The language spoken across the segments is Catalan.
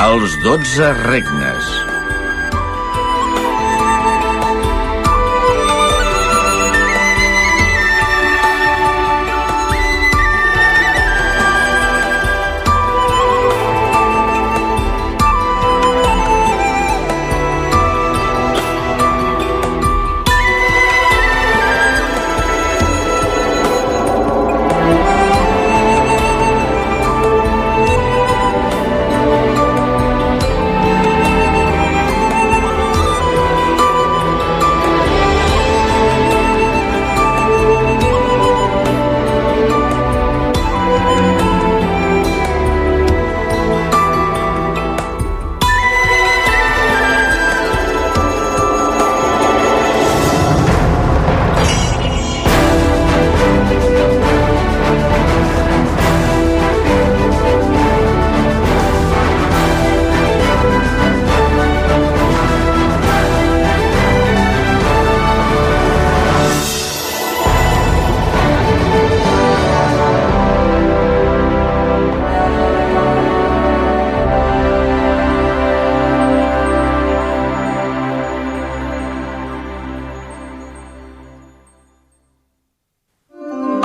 Els 12 regnes.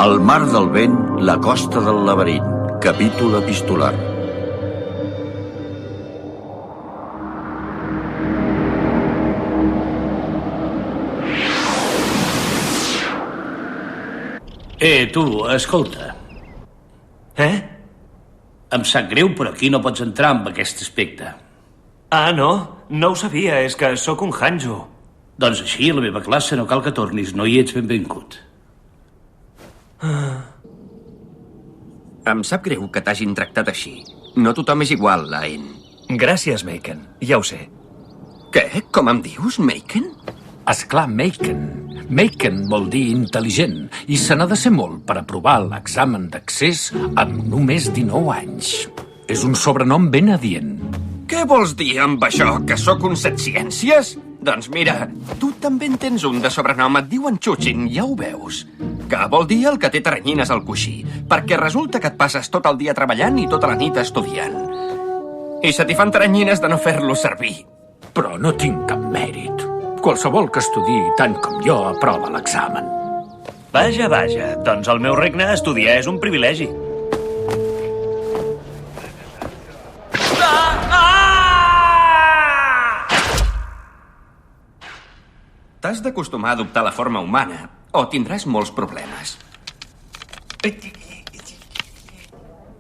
El mar del vent, la costa del laberint. Capítol epistolar. Tu, escolta. Em sap greu, però aquí no pots entrar amb aquest aspecte. No ho sabia, és que sóc un hanjo. Doncs així, a la meva classe no cal que tornis, no hi ets benvingut. Em sap greu que t'hagin tractat així. No tothom és igual, Lain. Gràcies, Macon. Ja ho sé. Què? Com em dius, Macon? Esclar, Macon. Macon vol dir intel·ligent i se n'ha de ser molt per aprovar l'examen d'accés amb només 19 anys. És un sobrenom ben adient. Què vols dir amb això, que sóc un setciències? Doncs mira, tu també en tens un de sobrenom, et diuen Chuchin, ja ho veus. Que vol dir el que té teranyines al coixí, perquè resulta que et passes tot el dia treballant i tota la nit estudiant. I se t'hi fan teranyines de no fer-lo servir. Però no tinc cap mèrit. Qualsevol que estudiï tant com jo aprova l'examen. Vaja, doncs al meu regne estudiar és un privilegi. T'has d'acostumar a adoptar la forma humana o tindràs molts problemes.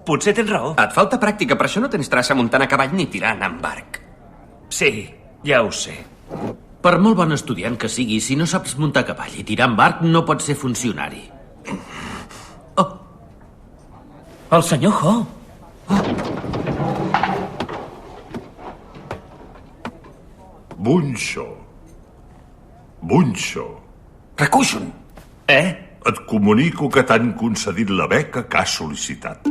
Potser tens raó. Et falta pràctica, per això no tens traça muntant a cavall ni tirant amb barc. Sí, ja ho sé. Per molt bon estudiant que sigui, si no saps muntar a cavall i tirar amb arc, no pots ser funcionari. El senyor Ho. Bunxo. Recuixon. Et comunico que t'han concedit la beca que has sol·licitat.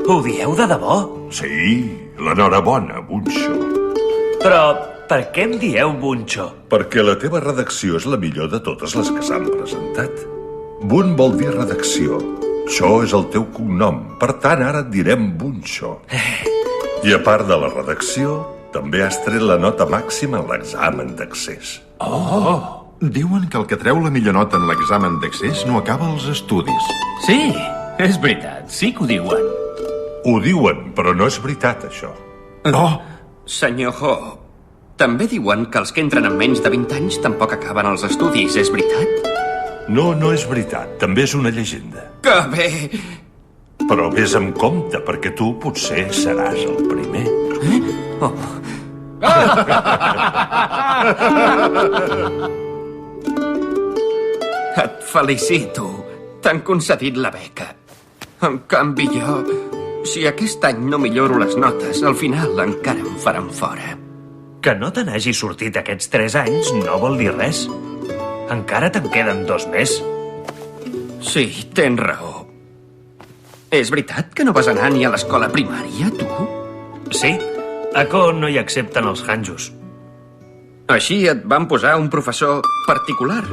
Ho dieu de debò? Sí, l'enhorabona, Bunxo. Però per què em dieu Bunxo? Perquè la teva redacció és la millor de totes les que s'han presentat. Bun vol dir redacció. Cho és el teu cognom. Per tant, ara et direm Bunxo. I a part de la redacció, també has tret la nota màxima en l'examen d'accés. Diuen que el que treu la millor nota en l'examen d'accés no acaba els estudis. Sí, és veritat, sí que ho diuen. Ho diuen, però no és veritat, això. Senyor Ho, també diuen que els que entren amb menys de 20 anys tampoc acaben els estudis, és veritat? No, no és veritat. També és una llegenda. Que bé! Però vés amb compte, perquè tu potser seràs el primer. Et felicito. T'han concedit la beca. En canvi jo, si aquest any no milloro les notes, al final encara em faran fora. Que no te n'hagi sortit aquests 3 anys no vol dir res. Encara te'n queden 2 més. Sí, tens raó. És veritat que no vas anar ni a l'escola primària, tu? Sí, a Ko no hi accepten els hanjos. Així et van posar un professor particular?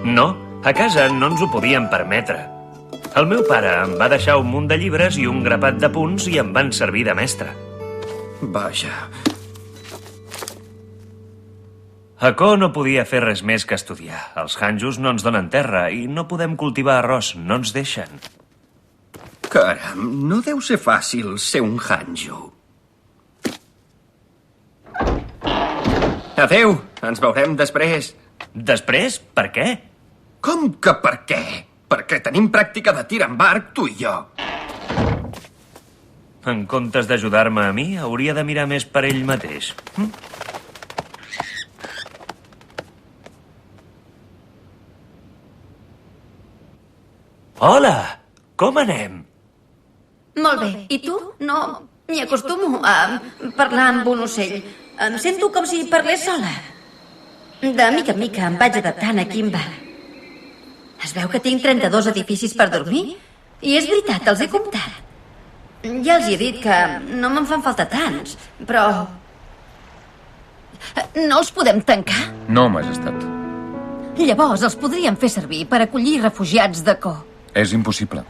No, a casa no ens ho podíem permetre. El meu pare em va deixar un munt de llibres i un grapat de punts i em van servir de mestre. Vaja, Ako no podia fer res més que estudiar. Els hanjus no ens donen terra i no podem cultivar arròs, no ens deixen. Caram, no deu ser fàcil ser un hanju. Adéu, ens veurem després. Després? Per què? Com que per què? Perquè tenim pràctica de tir amb arc, tu i jo. En comptes d'ajudar-me a mi, hauria de mirar més per ell mateix. Hola! Com anem? Molt bé. I tu? No m'hi acostumo a parlar amb un ocell. Em sento com si parlés sola. De mica en mica em vaig adaptant aquí en bar. Es veu que tinc 32 edificis per dormir? I és veritat, els he comptat. Ja els he dit que no me'n fan falta tants, però... No els podem tancar? No, majestat. Llavors els podríem fer servir per acollir refugiats de Ko. És impossible.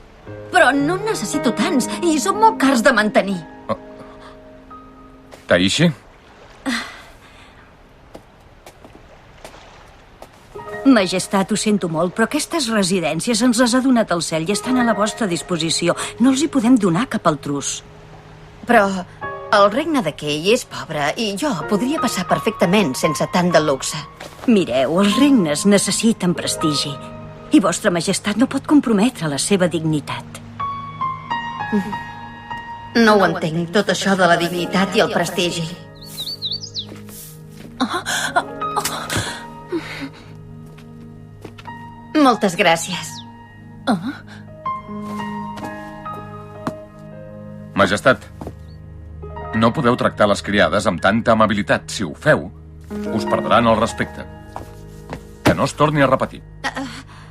Però no en necessito tants i són molt cars de mantenir. Taishi? Majestat, ho sento molt, però aquestes residències ens les ha donat el cel i estan a la vostra disposició. No els hi podem donar cap altrús. Però el regne de Kei és pobre i jo podria passar perfectament sense tant de luxe. Mireu, els regnes necessiten prestigi i vostra majestat no pot comprometre la seva dignitat. No ho entenc, tot això de la dignitat i el prestigi. Moltes gràcies. Majestat, no podeu tractar les criades amb tanta amabilitat. Si ho feu, us perdran el respecte. Que no es torni a repetir.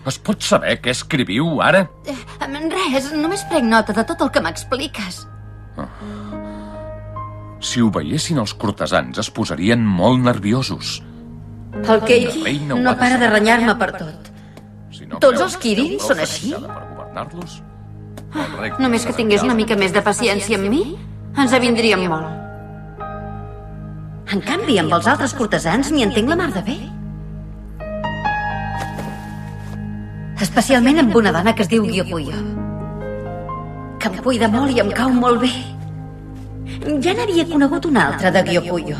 Es pot saber què escriviu ara? Res, només prenc nota de tot el que m'expliques. Si ho veiessin els cortesans, es posarien molt nerviosos. El Keiki no para de renyar-me per tot. Tots els Kirin són així? Només que tingués una mica més de paciència amb mi, ens avindríem molt. En canvi, amb els altres cortesans m'hi entenc la mar de bé. Especialment amb una dona que es diu Gyokuyo, que em cuida molt i em cau molt bé. Ja n'havia conegut una altra de Gyokuyo.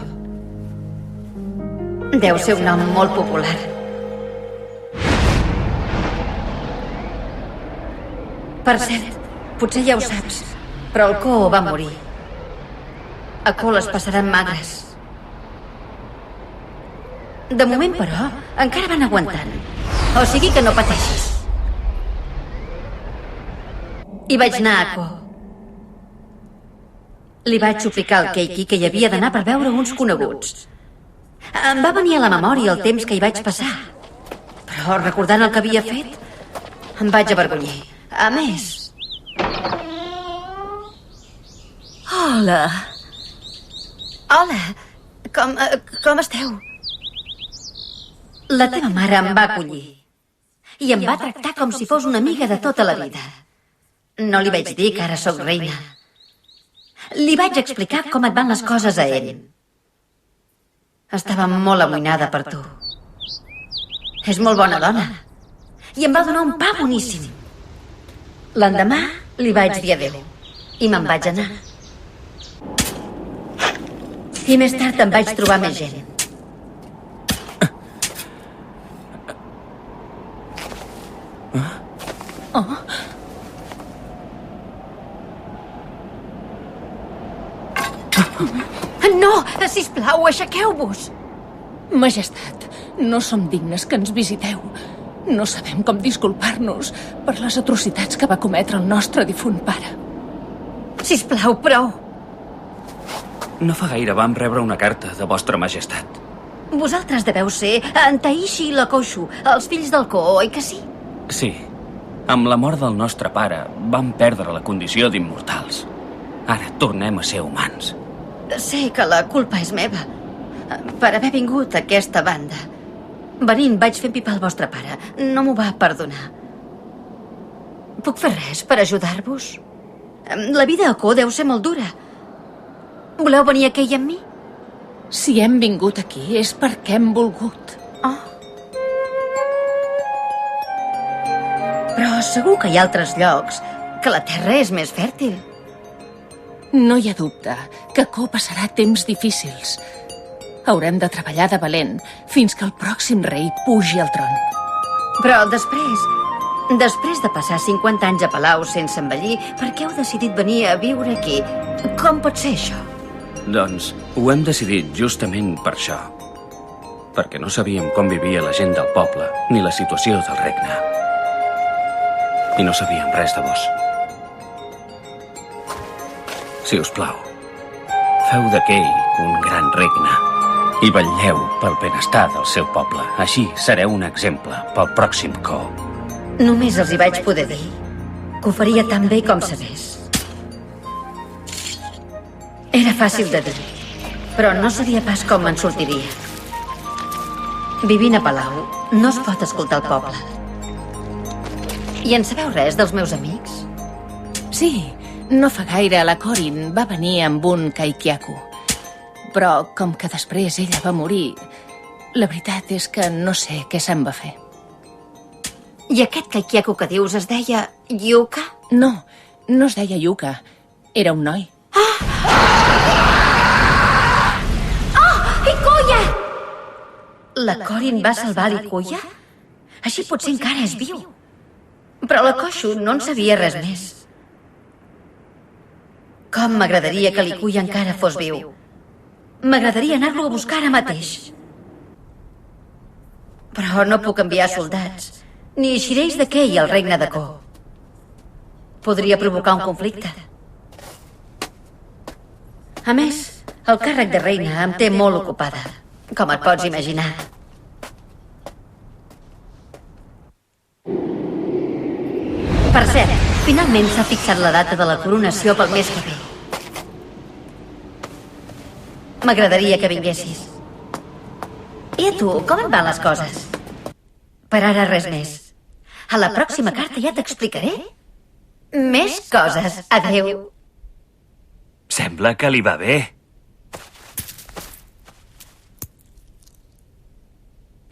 Deu ser un nom molt popular. Per cert, potser ja ho saps, però el Ko va morir. A Ko les passaran magres. De moment, però, encara van aguantant. O sigui que no pateixis. I vaig anar a Ko. Li vaig suplicar al Keiki que hi havia d'anar per veure uns coneguts. Em va venir a la memòria el temps que hi vaig passar. Però, recordant el que havia fet, em vaig avergonyir. A més... Hola. Hola. Com esteu? La teva mare em va acollir. I em va tractar com si fos una amiga de tota la vida. No li vaig dir que ara sóc reina. Li vaig explicar com et van les coses a ell. Estava molt amoïnada per tu. És molt bona dona. I em va donar un pa boníssim. L'endemà li vaig dir adéu i me'n vaig anar. I més tard em vaig trobar més gent. No! Sisplau, aixequeu-vos! Majestat, no som dignes que ens visiteu. No sabem com disculpar-nos per les atrocitats que va cometre el nostre difunt pare. Sisplau, prou! No fa gaire vam rebre una carta de vostra majestat. Vosaltres deveu ser en Taishi i la Koshu, els fills del Ko, oi que sí? Sí. Amb la mort del nostre pare vam perdre la condició d'immortals. Ara tornem a ser humans. Sé que la culpa és meva per haver vingut a aquesta banda. Venint vaig fer empipar el vostre pare. No m'ho va perdonar. Puc fer res per ajudar-vos? La vida a Ko deu ser molt dura. Voleu venir aquí amb mi? Si hem vingut aquí és perquè hem volgut. Però segur que hi ha altres llocs, que la terra és més fèrtil. No hi ha dubte que Co passarà temps difícils. Haurem de treballar de valent fins que el pròxim rei pugi al tron. Però després de passar 50 anys a Palau sense envellir, per què heu decidit venir a viure aquí? Com pot ser això? Doncs ho hem decidit justament per això. Perquè no sabíem com vivia la gent del poble, ni la situació del regne. I no sabíem res de vos. Si us plau, feu d'aquell un gran regne i vetlleu pel benestar del seu poble. Així sereu un exemple pel pròxim Co. Només els hi vaig poder dir que ho faria tan bé com sabés. Era fàcil de dir, però no sabia pas com me'n sortiria. Vivint a Palau, no es pot escoltar el poble. I en sabeu res dels meus amics? Sí, no fa gaire la Corin va venir amb un Kaikyaku. Però com que després ella va morir, la veritat és que no sé què se'n va fer. I aquest Kaikyaku que dius es deia Yuka? No, no es deia Yuka. Era un noi. Ikuya! La Corin va salvar l'Ikuya? Així potser encara és viu. Però la Koshu no en sabia res més. Com m'agradaria que l'Ikuya encara fos viu. M'agradaria anar-lo a buscar ara mateix. Però no puc enviar soldats, ni xireis de Kei al regne de Ko. Podria provocar un conflicte. A més, el càrrec de reina em té molt ocupada, com et pots imaginar. Per cert, finalment s'ha fixat la data de la coronació pel mes que ve. M'agradaria que vinguessis. I a tu, com et van les coses? Per ara res més. A la pròxima carta ja t'explicaré més coses. Adéu. Sembla que li va bé.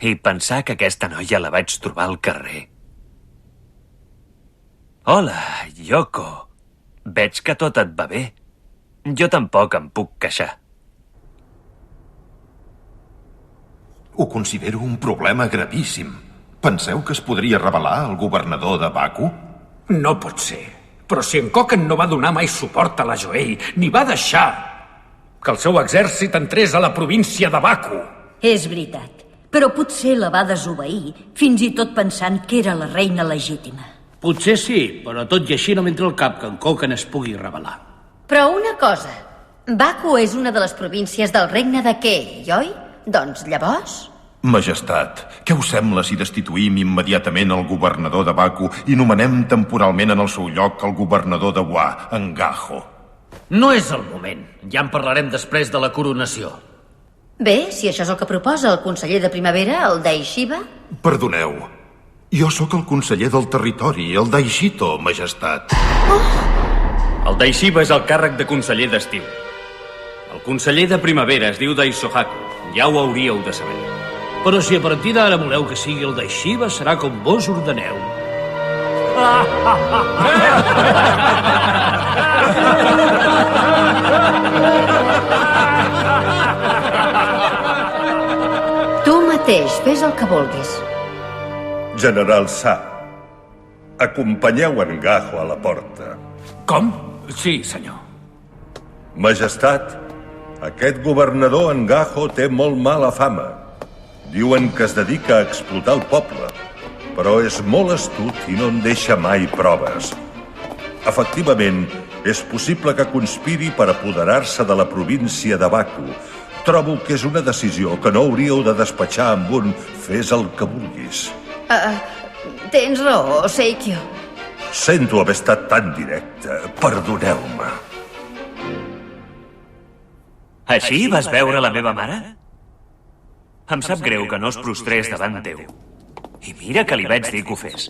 I pensar que aquesta noia la vaig trobar al carrer. Hola, Yoko. Veig que tot et va bé. Jo tampoc em puc queixar. Ho considero un problema gravíssim. Penseu que es podria revelar al governador de Baku? No pot ser. Però si en Koken no va donar mai suport a la Joei, ni va deixar que el seu exèrcit entrés a la província de Baku. És veritat, però potser la va desobeir, fins i tot pensant que era la reina legítima. Potser sí, però tot i així no m'entra al cap que en Koken es pugui revelar. Però una cosa, Baku és una de les províncies del regne de Kei, oi? Doncs llavors... Majestat, què us sembla si destituïm immediatament el governador de Baku i nomenem temporalment en el seu lloc el governador de Wa, en Gaho? No és el moment. Ja en parlarem després de la coronació. Bé, si això és el que proposa el conseller de primavera, el Daishiba... Perdoneu, jo sóc el conseller del territori, el Daishito, Majestat. El Daishiba és el càrrec de conseller d'estiu. El conseller de primavera es diu Daisohaku. Ja ho hauríeu de saber. Però si a partir d'ara voleu que sigui el Daishiba, serà com vos ordeneu. Tu mateix, fes el que vulguis. General Sa, acompanyeu en Gaho a la porta. Com? Sí, senyor. Majestat, aquest governador en Gaho té molt mala fama. Diuen que es dedica a explotar el poble, però és molt astut i no en deixa mai proves. Efectivament, és possible que conspiri per apoderar-se de la província de Baku. Trobo que és una decisió que no hauríeu de despatxar amb un fes el que vulguis. Tens raó, Seikyo. Sento haver estat tan directe. Perdoneu-me. Així vas veure la meva mare? Em sap greu que no es prostrés davant teu. I mira que li vaig dir que ho fes.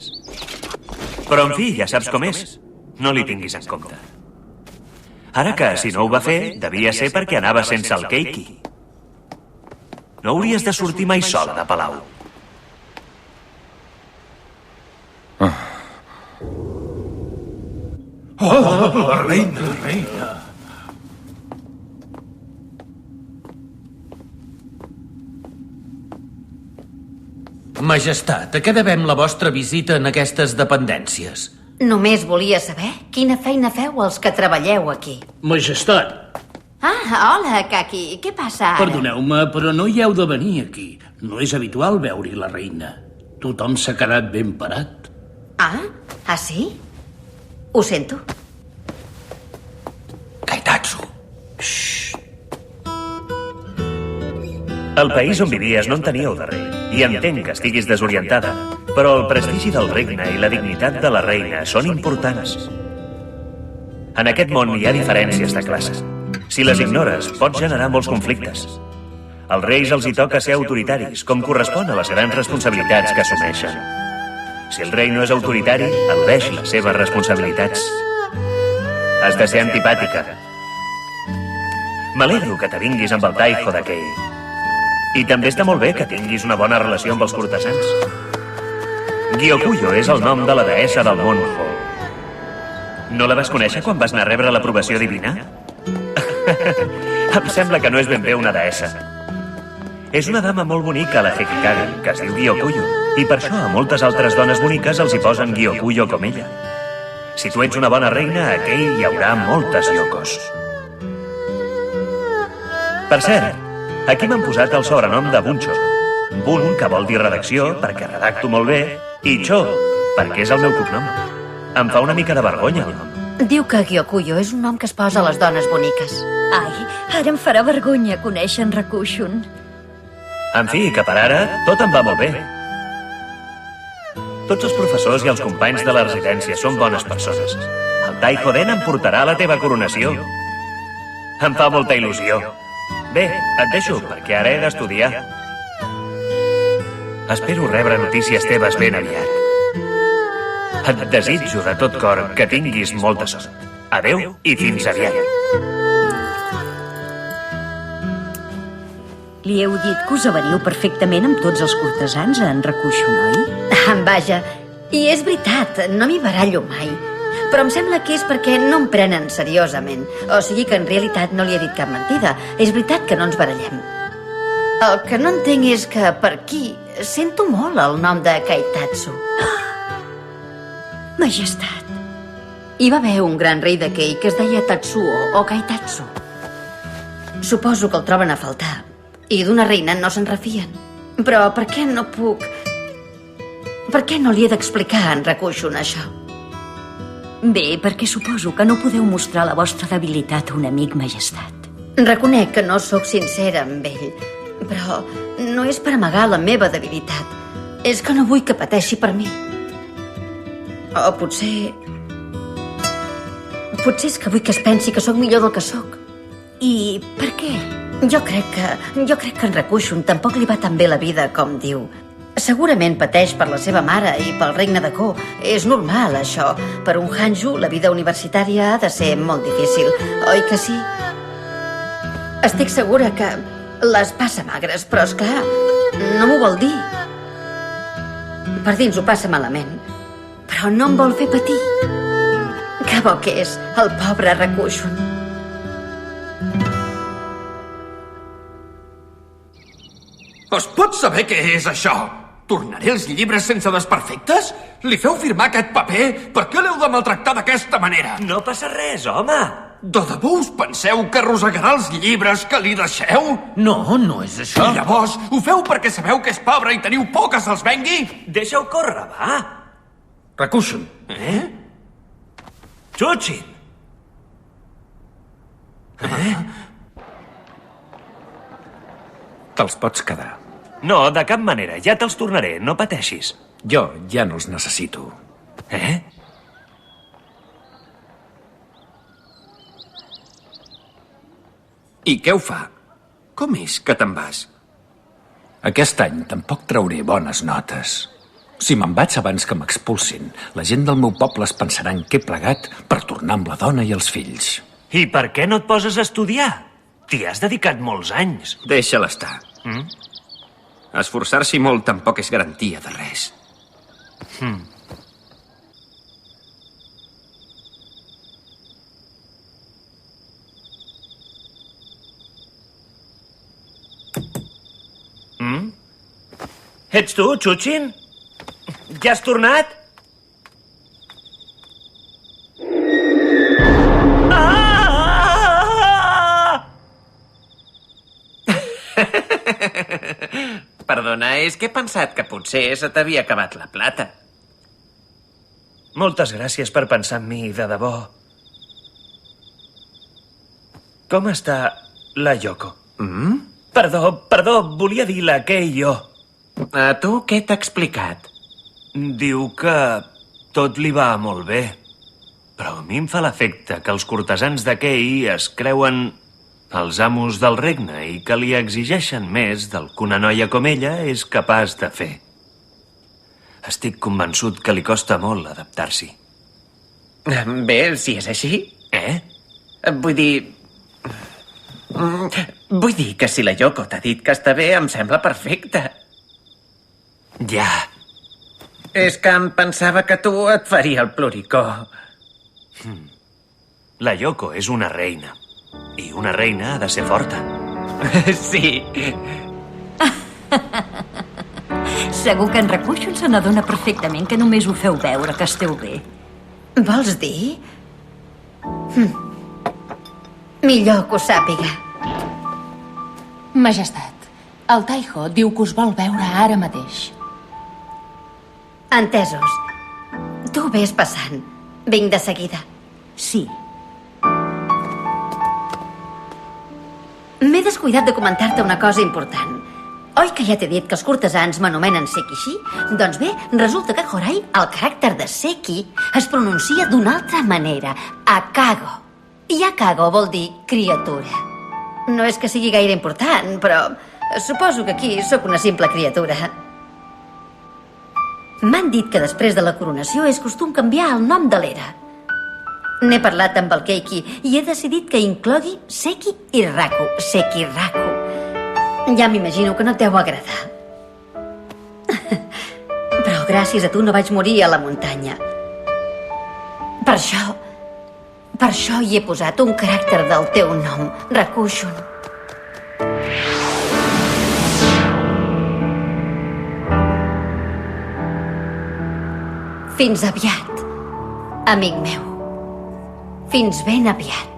Però, en fi, ja saps com és. No li tinguis en compte. Ara que, si no ho va fer, devia ser perquè anava sense el Keiki. No hauries de sortir mai sola de palau. La reina. Majestat, a què devem la vostra visita en aquestes dependències? Només volia saber quina feina feu els que treballeu aquí. Majestat. Hola, Kaki. Què passa ara? Perdoneu-me, però no hi heu de venir aquí. No és habitual veure-hi la reina. Tothom s'ha quedat ben parat. Ah, sí? Ho sento. Kaitatsu. El país on vivies no en teníeu de rei, i entenc que estiguis desorientada, però el prestigi del regne i la dignitat de la reina són importants. En aquest món hi ha diferències de classe. Si les ignores, pot generar molts conflictes. Als reis els hi toca ser autoritaris, com correspon a les grans responsabilitats que assumeixen. Si el rei no és autoritari, al·ludeix les seves responsabilitats. Has de ser antipàtica. M'alegro que t'avinguis amb el Taiho d'aquell. I també està molt bé que tinguis una bona relació amb els cortesans. Gyokuyo és el nom de la deessa del món Ho. No la vas conèixer quan vas anar a rebre l'aprovació divina? Em sembla que no és ben bé una deessa. És una dama molt bonica, la Hekikage, que es diu Gyokuyo, i per això a moltes altres dones boniques els hi posen Gyokuyo com ella. Si tu ets una bona reina, a Kei hi haurà moltes Yokos. Per cert, aquí m'han posat el sobrenom de Buncho. Bun, que vol dir redacció, perquè redacto molt bé, i Cho, perquè és el meu cognom. Em fa una mica de vergonya, el nom. Diu que Gyokuyo és un nom que es posa a les dones boniques. Ai, ara em farà vergonya conèixer en Rakushun. En fi, que per ara tot em va molt bé. Tots els professors i els companys de la residència són bones persones. El Taiho Den em portarà a la teva coronació. Em fa molta il·lusió. Bé, et deixo, perquè ara he d'estudiar. Espero rebre notícies teves ben aviat. Et desitjo de tot cor que tinguis molta sort. Adeu i fins aviat. Li heu dit que us aveniu perfectament amb tots els cortesans a en Rakushun, oi? Vaja, i és veritat, no m'hi barallo mai. Però em sembla que és perquè no em prenen seriosament. O sigui que en realitat no li he dit cap mentida. És veritat que no ens barallem. El que no entenc és que per aquí sento molt el nom de Kaitatsu. Majestat. Hi va haver un gran rei de Kei que es deia Tatsuo o Kaitatsu. Suposo que el troben a faltar. I d'una reina no se'n refien. Però per què no puc... Per què no li he d'explicar a en Rakushun això? Bé, perquè suposo que no podeu mostrar la vostra debilitat a un amic, Majestat. Reconec que no sóc sincera amb ell, però no és per amagar la meva debilitat. És que no vull que pateixi per mi. O potser... Potser és que vull que es pensi que sóc millor del que sóc. I per què? Jo crec que en Rakushun tampoc li va tan bé la vida com diu. Segurament pateix per la seva mare i pel regne de Ko. És normal, això. Per un Hanju, la vida universitària ha de ser molt difícil. Oi que sí? Estic segura que les passa magres, però esclar, no m'ho vol dir. Per dins ho passa malament, però no em vol fer patir. Que bo que és, el pobre Rakushun. Es pot saber què és això? Tornaré els llibres sense desperfectes? Li feu firmar aquest paper? Per què l'heu de maltractar d'aquesta manera? No passa res, home! De debò us penseu que arrossegarà els llibres que li deixeu? No, no és això. I llavors, ho feu perquè sabeu que és pobre i teniu por que se'ls vengui? Deixa-ho córrer, va! Rakushun. Chuchin! Te'ls pots quedar. No, de cap manera. Ja te'ls tornaré, no pateixis. Jo ja no els necessito. I què ho fa? Com és que te'n vas? Aquest any tampoc trauré bones notes. Si me'n vaig abans que m'expulsin, la gent del meu poble es pensarà en què he plegat per tornar amb la dona i els fills. I per què no et poses a estudiar? T'hi has dedicat molts anys. Deixa-la estar. Esforçar-s'hi molt tampoc és garantia de res. Ets tu, Chuchin? Ja has tornat? Perdona, és que he pensat que potser se t'havia acabat la plata. Moltes gràcies per pensar en mi, de debò. Com està la Yoko? Perdó, volia dir la Keiyo. A tu què t'ha explicat? Diu que tot li va molt bé. Però a mi em fa l'efecte que els cortesans de Kei es creuen els amos del regne i que li exigeixen més del que una noia com ella és capaç de fer. Estic convençut que li costa molt adaptar-s'hi. Bé, si és així. Vull dir que si la Yoko t'ha dit que està bé, em sembla perfecte. Ja. És que em pensava que tu et faria el ploricó. La Yoko és una reina. I una reina ha de ser forta. Sí. Segur que en Rakushun se n'adona perfectament que només ho feu veure que esteu bé. Vols dir? Millor que ho sàpiga. Majestat, el Taiho diu que us vol veure ara mateix. Entesos. Tu vés passant. Vinc de seguida. Sí. M'he descuidat de comentar-te una cosa important. Oi que ja t'he dit que els cortesans m'anomenen Sekishi? Doncs bé, resulta que a Horai el caràcter de Seki es pronuncia d'una altra manera. Akago. I Akago vol dir criatura. No és que sigui gaire important, però suposo que aquí sóc una simple criatura. M'han dit que després de la coronació és costum canviar el nom de l'era. N'he parlat amb el Keiki i he decidit que inclogui Seki i Raku. Seki Raku. Ja m'imagino que no et deu agradar. Però gràcies a tu no vaig morir a la muntanya. Per això hi he posat un caràcter del teu nom, Rakushun. Fins aviat, amic meu. Fins ben aviat.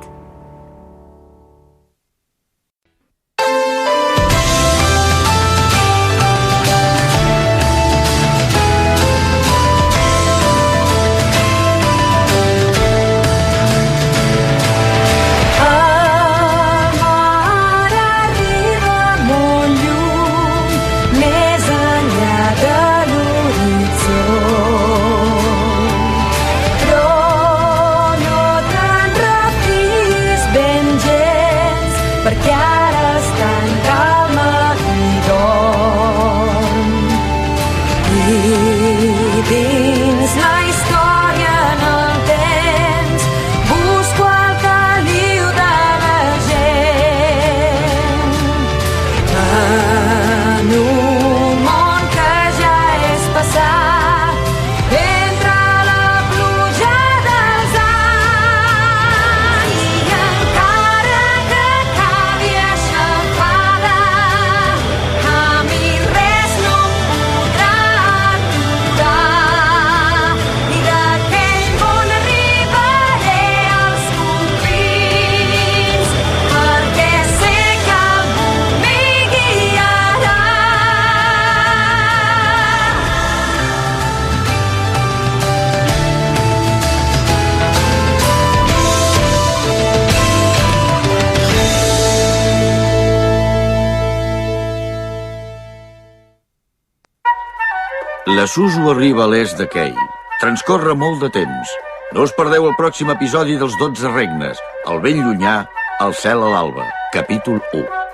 La Suzu arriba a l'est de Kei. Transcorre molt de temps. No us perdeu el pròxim episodi dels 12 regnes, El vell llunyà, El cel a l'alba, capítol 1.